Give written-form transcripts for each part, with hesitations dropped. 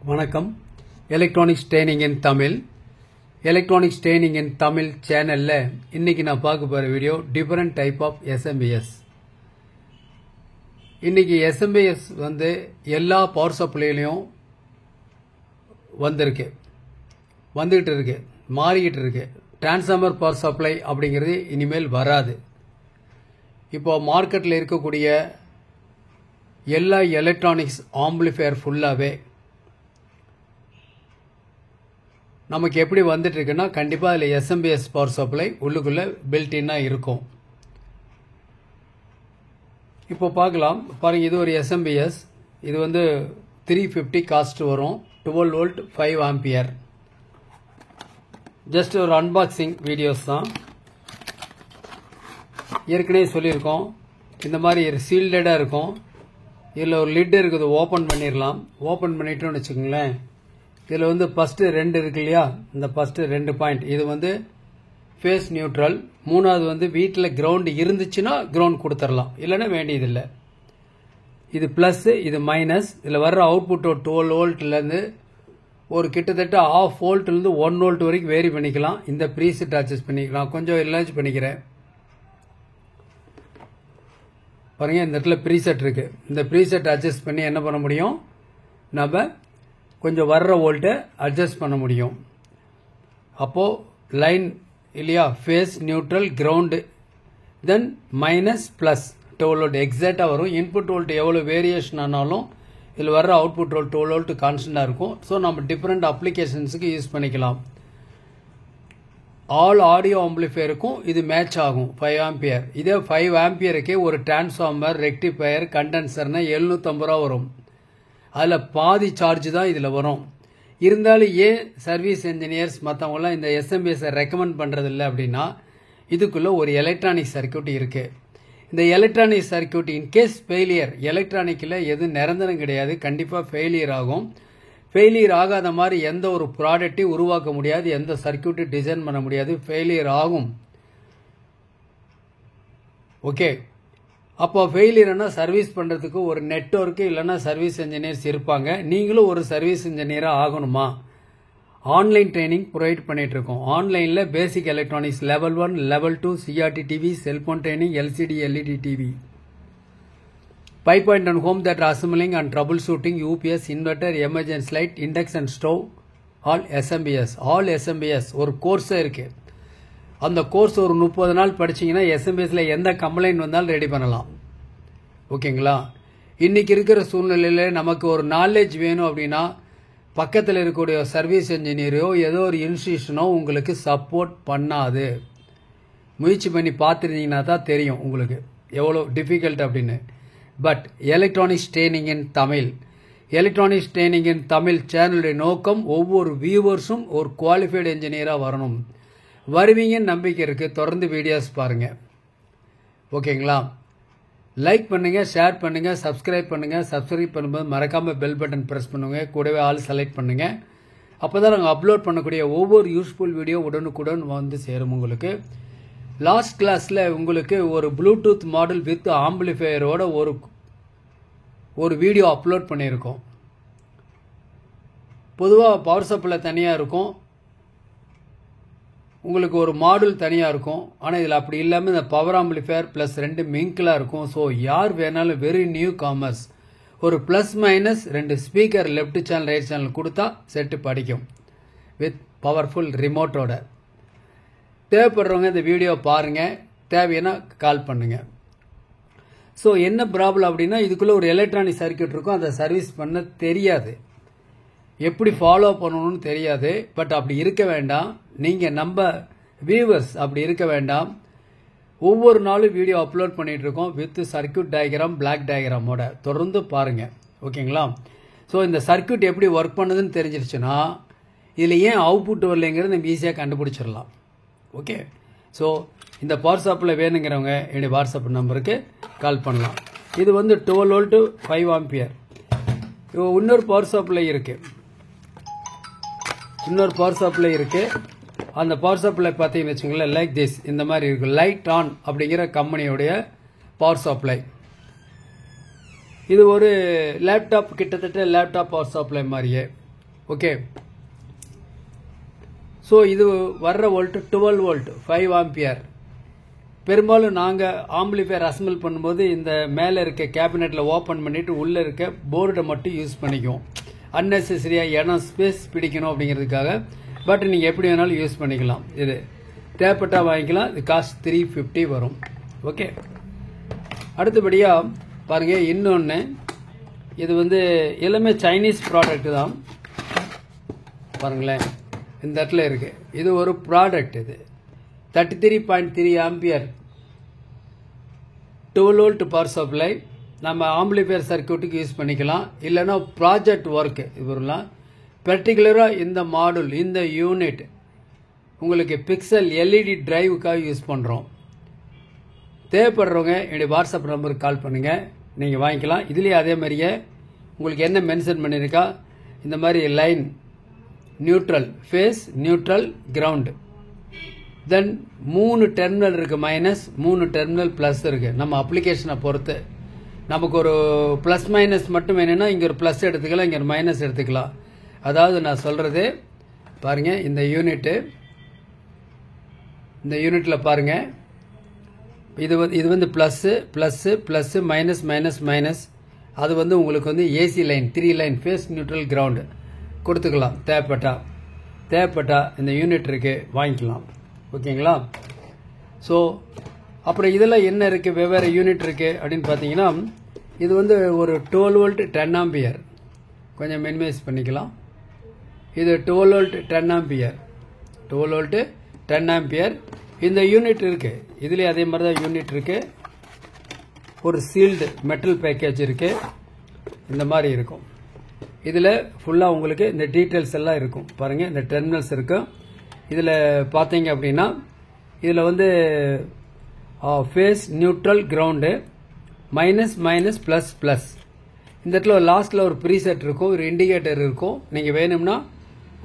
வணக்கம். Electronics training in Tamil electronics training in Tamil சேனல்ல இன்னைக்கு நான் பார்க்க போற video different type of SMPS. இன்னைக்கு எஸ்எம்பிஎஸ் வந்து எல்லா பவர் சப்ளைலையும் வந்துகிட்டு இருக்கு, மாறிக்கிட்டு இருக்கு. டிரான்ஸ்ஃபார்மர் பவர் சப்ளை அப்படிங்கிறது இனிமேல் வராது. இப்போ மார்க்கெட்டில் இருக்கக்கூடிய எல்லா எலக்ட்ரானிக்ஸ் ஆம்பிளிஃபையர் ஃபுல்லாகவே நமக்கு எப்படி வந்துட்டு இருக்குன்னா, கண்டிப்பாக அதில் எஸ்எம்பிஎஸ் பவர் சப்ளை உள்ளுக்குள்ளே பில்டின்னாக இருக்கும். இப்போ பார்க்கலாம் பாருங்க, இது ஒரு எஸ்எம்பிஎஸ். இது வந்து 350 காஸ்ட் வரும். 12 வோல்ட் 5 ஆம்பியர். ஜஸ்ட் ஒரு அன்பாக்சிங் வீடியோஸ் தான். ஏற்கனவே சொல்லியிருக்கோம், இந்த மாதிரி சீல்டடாக இருக்கும். இதில் ஒரு லிட் இருக்குது, ஓப்பன் பண்ணிடலாம். ஓப்பன் பண்ணிட்டோம்னு வச்சுக்கோங்களேன், இதில் வந்து ஃபர்ஸ்ட் 2 இருக்கு இல்லையா, இந்த ஃபர்ஸ்ட் 2 பாயிண்ட் இது வந்து ஃபேஸ் நியூட்ரல். மூணாவது வந்து வீட்டில் கிரவுண்ட் இருந்துச்சுன்னா கிரவுண்ட் கொடுத்துடலாம், இல்லைன்னா வேண்டியதில்லை. இது பிளஸ், இது மைனஸ். இதில் வர்ற அவுட்புட் ஒரு 12 வோல்ட்லேருந்து ஒரு கிட்டத்தட்ட 1/2 வோல்ட்லேருந்து 1 வோல்ட் வரைக்கும் வேரி பண்ணிக்கலாம். இந்த ப்ரீசெட் அட்ஜஸ்ட் பண்ணிக்கலாம். கொஞ்சம் எல்லாம் பண்ணிக்கிறேன் பாருங்க. இந்த இடத்துல ப்ரீசெட் இருக்கு. இந்த ப்ரீசெட் அட்ஜஸ்ட் பண்ணி என்ன பண்ண முடியும், நம்ம கொஞ்சம் வர்ற வோல்ட்டை அட்ஜஸ்ட் பண்ண முடியும். அப்போ லைன் இல்லையா, ஃபேஸ் நியூட்ரல் கிரவுண்டு, தென் மைனஸ் பிளஸ் 12 வோல்ட் எக்ஸாக்டாக வரும். இன்புட் வோல்ட் எவ்வளோ வேரியேஷன் ஆனாலும் இதில் வர்ற அவுட்புட் வோல்ட் 12 வோல்ட் கான்ஸ்டண்டாக இருக்கும். ஸோ நம்ம டிஃப்ரெண்ட் அப்ளிகேஷன்ஸுக்கு யூஸ் பண்ணிக்கலாம். ஆல் ஆடியோ ஆம்பிளிஃபையருக்கும் இது மேட்ச் ஆகும். 5 ஆம்பியர். இதே 5 ஆம்பியருக்கே ஒரு டிரான்ஸ்ஃபார்மர், ரெக்டிஃபையர், கண்டென்சர்னா 750 ரூபா வரும். அதில் பாதி சார்ஜ் தான் இதில் வரும். இருந்தாலும் ஏன் சர்வீஸ் இன்ஜினியர்ஸ் மற்றவங்களாம் இந்த எஸ்எம்பிஎஸை ரெக்கமெண்ட் பண்ணுறதில்லை அப்படின்னா, இதுக்குள்ளே ஒரு எலக்ட்ரானிக் சர்க்கியூட் இருக்குது. இந்த எலக்ட்ரானிக் சர்க்கியூட் இன்கேஸ் ஃபெயிலியர், எலக்ட்ரானிக்கில் எதுவும் நிரந்தரம் கிடையாது, கண்டிப்பாக ஃபெயிலியர் ஆகும். ஃபெயிலியர் ஆகாத மாதிரி எந்த ஒரு ப்ராடக்ட்டையும் உருவாக்க முடியாது, எந்த சர்க்கியூட்டையும் டிசைன் பண்ண முடியாது, ஃபெயிலியர் ஆகும். ஓகே, அப்போ ஃபெயிலியர்னா சர்வீஸ் பண்ணுறதுக்கு ஒரு நெட்வொர்க்கு இல்லைன்னா சர்வீஸ் இன்ஜினியர்ஸ் இருப்பாங்க. நீங்களும் ஒரு சர்வீஸ் இன்ஜினியராக ஆகணுமா? ஆன்லைன் ட்ரைனிங் ப்ரொவைட் பண்ணிட்டு இருக்கோம். ஆன்லைனில் basic electronics level 1, level 2, CRT TV, cellphone training, LCD LED TV, 5.1 home theatre assembling and troubleshooting, UPS, inverter, emergency light, induction stove, all SMPS ஒரு கோர்ஸே இருக்கு. அந்த கோர்ஸ் ஒரு 30 நாள் படிச்சீங்கன்னா எஸ்எம்பிஎஸ்ல எந்த கம்ப்ளைண்ட் வந்தாலும் ரெடி பண்ணலாம். ஓகேங்களா? இன்னைக்கு இருக்கிற சூழ்நிலையில நமக்கு ஒரு நாலேஜ் வேணும் அப்படின்னா, பக்கத்தில் இருக்கக்கூடிய சர்வீஸ் இன்ஜினியரோ ஏதோ ஒரு இன்ஸ்டிடியூஷனோ உங்களுக்கு சப்போர்ட் பண்ணாது. முயற்சி பண்ணி பார்த்துருந்தீங்கன்னா தான் தெரியும் உங்களுக்கு எவ்வளோ டிஃபிகல்ட் அப்படின்னு. But electronics training in Tamil சேனலுடைய நோக்கம் ஒவ்வொரு வியூவர்ஸும் ஒரு குவாலிஃபைடு இன்ஜினியராக வரணும். வருவீங்கன்னு நம்பிக்கை இருக்கு. தொடர்ந்து வீடியோஸ் பாருங்க. ஓகேங்களா? லைக் பண்ணுங்க, ஷேர் பண்ணுங்க, சப்ஸ்கிரைப் பண்ணுங்க. சப்ஸ்கிரைப் பண்ணும்போது மறக்காம பெல் பட்டன் பிரஸ் பண்ணுங்க. கூடவே ஆல் செலக்ட் பண்ணுங்க. அப்பதான் நாங்கள் அப்லோட் பண்ணக்கூடிய ஒவ்வொரு யூஸ்ஃபுல் வீடியோ உடனுக்குடன் வந்து சேரும் உங்களுக்கு. லாஸ்ட் கிளாஸ்ல உங்களுக்கு ஒரு ப்ளூடூத் மாடல் வித் ஆம்பிளிஃபையரோட ஒரு வீடியோ அப்லோட் பண்ணியிருக்கோம். பொதுவாக பவர் சப்ளை தனியாக இருக்கும், உங்களுக்கு ஒரு மாடல் தனியாக இருக்கும். ஆனால் இதில் அப்படி இல்லாமல் இந்த பவர் ஆம்பிளிஃபையர் ப்ளஸ் 2 மிங்கிளாக இருக்கும். ஸோ யார் வேணாலும் வெரி நியூ காமர்ஸ் ஒரு plus minus 2 speaker left channel right channel கொடுத்தா செட்டு படிக்கும் வித் பவர்ஃபுல் ரிமோட்டோட. தேவைப்படுறவங்க இந்த வீடியோ பாருங்க, தேவையான கால் பண்ணுங்க. ஸோ என்ன ப்ராப்ளம் அப்படின்னா, இதுக்குள்ள ஒரு எலக்ட்ரானிக் சர்க்கியூட் இருக்கும், அதை சர்வீஸ் பண்ண தெரியாது, எப்படி ஃபாலோ பண்ணணும்னு தெரியாது. பட் அப்படி இருக்க வேண்டாம். நீங்கள் நம்ம வியூவர்ஸ் அப்படி இருக்க வேண்டாம். ஒவ்வொரு நாளும் வீடியோ அப்லோட் பண்ணிட்டு இருக்கோம் வித் சர்க்கியூட் டயக்ராம், பிளாக் டயக்ராமோட. தொடர்ந்து பாருங்க. ஓகேங்களா? ஸோ இந்த சர்க்கியூட் எப்படி ஒர்க் பண்ணுதுன்னு தெரிஞ்சிருச்சுன்னா, இதில் ஏன் அவுட்புட் வரலைங்கிறது நம்ம ஈஸியாக கண்டுபிடிச்சிடலாம். ஓகே, ஸோ இந்த பவர் சப்ளை வேணுங்கிறவங்க என்னுடைய வாட்ஸ்அப் நம்பருக்கு கால் பண்ணலாம். இது வந்து 12 வோல்ட் 5 ஆம்பியர். இன்னொரு பவர் சப்ளை இருக்கு. அந்த பவர் சப்ளை பார்த்தீங்கன்னு வச்சுங்களேன், லைக் திஸ், இந்த மாதிரி இருக்கு. லைட் ஆன் அப்படிங்கிற கம்பெனியோடைய பவர் சப்ளை. இது ஒரு லேப்டாப், கிட்டத்தட்ட லேப்டாப் பவர் சப்ளை மாதிரியே. ஓகே. ஸோ இது வர்ற வோல்ட் 12 வோல்ட் 5 ஆம்பியர். பெரும்பாலும் நாங்கள் ஆம்பிளிஃபையர் அசம்பிள் பண்ணும்போது இந்த மேலே இருக்க கேபினெட்டில் ஓப்பன் பண்ணிவிட்டு உள்ளே இருக்க போர்டை மட்டும் யூஸ் பண்ணிக்குவோம். அன்னெசரியாக இடம் ஸ்பேஸ் பிடிக்கணும் அப்படிங்கிறதுக்காக. பட் நீங்கள் எப்படி வேணாலும் யூஸ் பண்ணிக்கலாம். இது தேவைப்பட்டா வாங்கிக்கலாம். இது காஸ்ட் 350 வரும். ஓகே. அடுத்தபடியாக பாருங்கள் இன்னொன்று, இது வந்து எல்லாமே சைனீஸ் ப்ராடக்ட் தான். பாருங்களேன் இந்த இடத்துல இருக்குது. இது ஒரு ப்ராடக்ட். இது 33.3 ஆம்பியர் 12 வோல்ட் பவர் சப்ளை. நம்ம ஆம்பிளிஃபையர் சர்க்யூட்டுக்கு யூஸ் பண்ணிக்கலாம். இல்லைன்னா ப்ராஜெக்ட் ஒர்க்கு இது வரலாம். பர்டிகுலராக இந்த மாடுல் இந்த யூனிட் உங்களுக்கு பிக்சல் எல்இடி டிரைவுக்காக யூஸ் பண்ணுறோம். தேவைப்படுறவங்க என்னுடைய வாட்ஸ்அப் நம்பருக்கு கால் பண்ணுங்கள், நீங்கள் வாங்கிக்கலாம். இதுலேயே அதே மாதிரியே உங்களுக்கு என்ன மென்ஷன் பண்ணியிருக்கா, இந்த மாதிரி line neutral, phase neutral, ground, then 3 terminal இருக்குது மைனஸ், 3 டெர்மினல் ப்ளஸ் இருக்குது. நம்ம அப்ளிகேஷனை பொறுத்து நமக்கு ஒரு ப்ளஸ் மைனஸ் மட்டும் வேணும்னா இங்கே ஒரு ப்ளஸ் எடுத்துக்கலாம், இங்கே ஒரு மைனஸ் எடுத்துக்கலாம். அதாவது நான் சொல்கிறது பாருங்கள், இந்த யூனிட்டில் பாருங்கள், இது வந்து plus plus plus minus minus minus. அது வந்து உங்களுக்கு வந்து AC line 3 line face neutral ground கொடுத்துக்கலாம். தேவைப்பட்டா இந்த யூனிட் இருக்குது வாங்கிக்கலாம். ஓகேங்களா. ஸோ அப்புறம் இதெல்லாம் என்ன இருக்குது, வெவ்வேறு யூனிட் இருக்குது அப்படின்னு பார்த்தீங்கன்னா, இது வந்து ஒரு 12 வோல்ட் 10 ஆம்பியர். கொஞ்சம் மினிமைஸ் பண்ணிக்கலாம். இது 12 வோல்ட் 10 ஆம்பியர், 12 வோல்ட் 10 ஆம்பியர். இந்த யூனிட் இருக்குது. இதுலேயே அதே மாதிரி தான் யூனிட் இருக்குது. ஒரு சீல்டு மெட்டல் பேக்கேஜ் இருக்குது. இந்த மாதிரி இருக்கும். இதில் ஃபுல்லாக உங்களுக்கு இந்த டீட்டெயில்ஸ் எல்லாம் இருக்கும். பாருங்கள் இந்த டெர்மினல்ஸ் இருக்கும். இதில் பார்த்தீங்க அப்படின்னா இதில் வந்து face neutral ground, minus minus plus plus. இந்த இடத்துல லாஸ்ட்டில் ஒரு ப்ரீசெட் இருக்கும், ஒரு இண்டிகேட்டர் இருக்கும். நீங்கள் வேணும்னா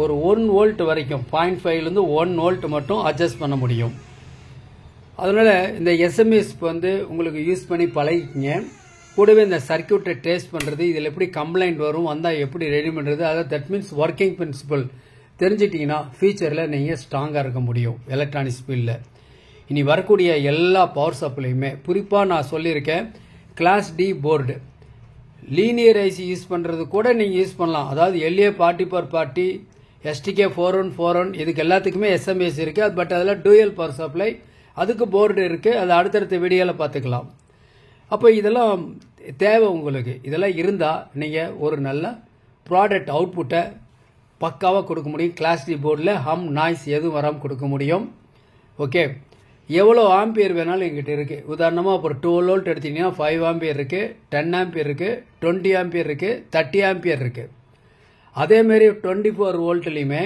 ஒரு 1 வோல்ட் வரைக்கும் 0.5லேருந்து 1 வோல்ட் மட்டும் அட்ஜஸ்ட் பண்ண முடியும். அதனால் இந்த எஸ்எம்எஸ் வந்து உங்களுக்கு யூஸ் பண்ணி பழகிக்கிங்க. கூடவே இந்த சர்க்யூட்டை டேஸ்ட் பண்ணுறது, இதில் எப்படி கம்ப்ளைண்ட் வரும், வந்தால் எப்படி ரெடி பண்ணுறது, அதாவது தட் மீன்ஸ் ஒர்க்கிங் பிரின்சிபல் தெரிஞ்சிட்டிங்கன்னா ஃபியூச்சரில் நீங்கள் ஸ்ட்ராங்காக இருக்க முடியும் எலக்ட்ரானிக்ஸ் ஃபீல்டில். இனி வரக்கூடிய எல்லா பவர் சப்ளையுமே குறிப்பாக நான் சொல்லியிருக்கேன், class D board linear IC use பண்ணுறது கூட நீங்கள் யூஸ் பண்ணலாம். அதாவது LA forty four forty, STK 4141 இதுக்கு எல்லாத்துக்குமே எஸ்எம்எஸ் இருக்குது. பட் அதில் டூயல் பவர் சப்ளை, அதுக்கு போர்டு இருக்குது. அது அடுத்தடுத்த வீடியோவில் பார்த்துக்கலாம். அப்போ இதெல்லாம் தேவை உங்களுக்கு. இதெல்லாம் இருந்தால் நீங்கள் ஒரு நல்ல ப்ராடக்ட் அவுட்புட்டை பக்காவாக கொடுக்க முடியும். கிளாஸ் டி போர்டில் ஹம் நாய்ஸ் எதுவும் வராமல் கொடுக்க முடியும். ஓகே. எவ்வளோ ஆம்பியர் வேணாலும் எங்கிட்ட இருக்குது. உதாரணமாக இப்போ 12 வோல்ட் எடுத்தீங்கன்னா 5 ஆம்பியர் இருக்குது, 10 ஆம்பியர் இருக்குது, 20 ஆம்பியர் இருக்குது, 30 ஆம்பியர் இருக்குது. அதேமாரி 24 வோல்ட்லேயுமே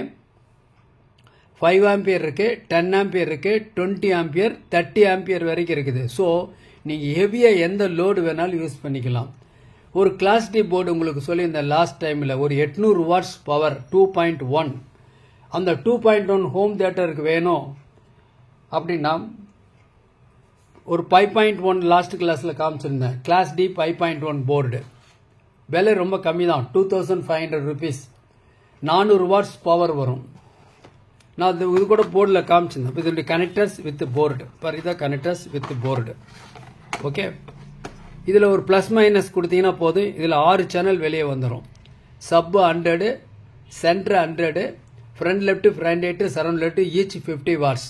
5 ஆம்பியர் இருக்குது, 10 ஆம்பியர் இருக்குது, 20 ஆம்பியர், 30 ஆம்பியர் வரைக்கும் இருக்குது. ஸோ நீங்கள் ஹெவியாக எந்த லோடு வேணாலும் யூஸ் பண்ணிக்கலாம். ஒரு கிளாஸ் டி போர்டு உங்களுக்கு சொல்லி இந்த லாஸ்ட் டைமில் ஒரு 800 வாட்ஸ் பவர் 2.1, அந்த 2.1 ஹோம் தியேட்டருக்கு வேணும் அப்படின்னா ஒரு 5.1 லாஸ்ட் கிளாஸில் காமிச்சிருந்தேன். கிளாஸ் டி 5.1 போர்டு விலை ரொம்ப கம்மி தான், 2500 rupees, 400 வாட்ஸ் பவர் வரும். நான் இது கூட போர்டில் காமிச்சிருந்தேன். இதனுடைய கனெக்டர்ஸ் வித் போர்டு பாரு, இதான் கனெக்டர்ஸ் வித் போர்டு. ஓகே. இதில் ஒரு ப்ளஸ் மைனஸ் கொடுத்தீங்கன்னா போதும். இதில் 6 சேனல் வெளியே வந்துடும். Sub 100, centre 100, front left, front right, surround left, each 50 watts.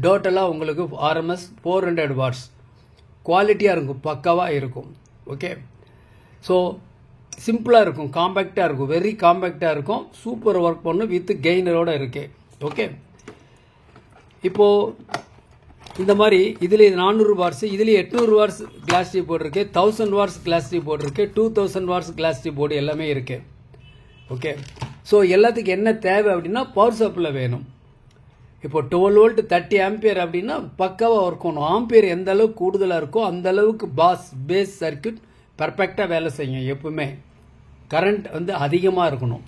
டோட்டலாக உங்களுக்கு ஆர்எம்எஸ் 400 வாட்ஸ். குவாலிட்டியாக இருக்கும், பக்காவாக இருக்கும். ஓகே. ஸோ சிம்பிளாக இருக்கும், காம்பேக்டாக இருக்கும், வெரி காம்பேக்டாக இருக்கும். சூப்பர் ஒர்க் பண்ணும், வித் கெய்னரோடு இருக்கு. ஓகே. இப்போது இந்த மாதிரி இதில் 400 வாட்ஸ், இதில் 800 வாட்ஸ் கிளாஸ் டி போர்டு இருக்குது, 1000 வாட்ஸ் கிளாஸ் டி போர்டு இருக்குது, 2000 வாட்ஸ் கிளாஸ் டி போர்டு எல்லாமே இருக்குது. ஓகே. ஸோ எல்லாத்துக்கும் என்ன தேவை அப்படின்னா பவர் சப்ளை வேணும். இப்போ 12 வோல்ட் 30 ஆம்பியர் அப்படின்னா பக்காவாக ஒர்க் பண்ணணும். ஆம்பியர் எந்த அளவுக்கு கூடுதலாக இருக்கோ அந்த அளவுக்கு பேஸ் சர்க்யூட் பர்ஃபெக்டாக வேலை செய்யும். எப்பவுமே கரண்ட் வந்து அதிகமாக இருக்கணும்.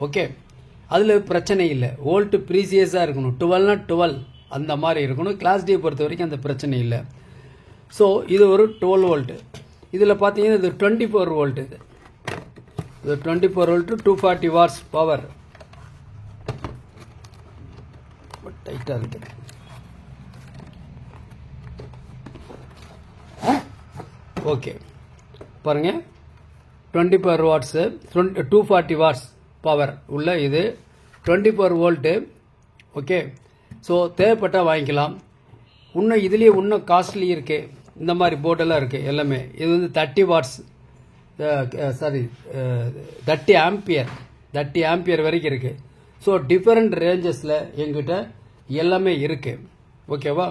ஓகே. அதில் பிரச்சனை இல்லை. வோல்ட் ப்ரீசியஸாக இருக்கணும். 12னா 12 அந்த மாதிரி இருக்கணும். கிளாஸ் டி பொறுத்த வரைக்கும் அந்த பிரச்சனை இல்லை. ஸோ இது ஒரு 12 வோல்ட்டு. இதில் பார்த்தீங்கன்னா இது 24 வோல்ட். இது இது 24 வோல்ட் 240 வாட்ஸ் பவர். டைட்டா இருக்கு. ஓகே பாருங்க, 24 வாட்ஸ் 240 வாட்ஸ் பவர் உள்ள இது 24 வோல்ட். ஓகே, ஸோ தேவைப்பட்டா வாங்கிக்கலாம். இன்னும் இதுலேயே இன்னும் காஸ்ட்லி இருக்கு. இந்த மாதிரி போர்டெல்லாம் இருக்கு எல்லாமே. இது வந்து 30 வாட்ஸ், சாரி 30 ஆம்பியர், 30 ஆம்பியர் வரைக்கும் இருக்கு. ஸோ டிஃபரெண்ட் ரேஞ்சஸில் எங்கிட்ட எல்லாமே இருக்கு. ஓகேவா?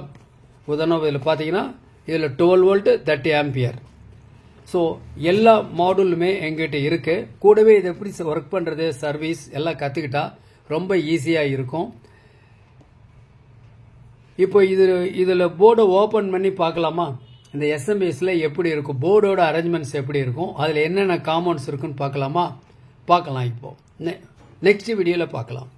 உதாரணம் இதில் பார்த்தீங்கன்னா இதில் 12 வோல்ட் 30 ஆம்பியர். ஸோ எல்லா மாடலுமே எங்கிட்ட இருக்கு. கூடவே இது எப்படி ஒர்க் பண்ணுறது, சர்வீஸ் எல்லாம் கற்றுக்கிட்டா ரொம்ப ஈஸியாக இருக்கும். இப்போ இதில் போர்டை ஓப்பன் பண்ணி பார்க்கலாமா? இந்த எஸ்எம்பிஎஸ்ல எப்படி இருக்கும், போர்டோட அரேஞ்ச்மெண்ட்ஸ் எப்படி இருக்கும், அதில் என்னென்ன காம்பவுண்ட்ஸ் இருக்குன்னு பார்க்கலாமா? பார்க்கலாம். இப்போ நெக்ஸ்ட் வீடியோவில் பார்க்கலாம்.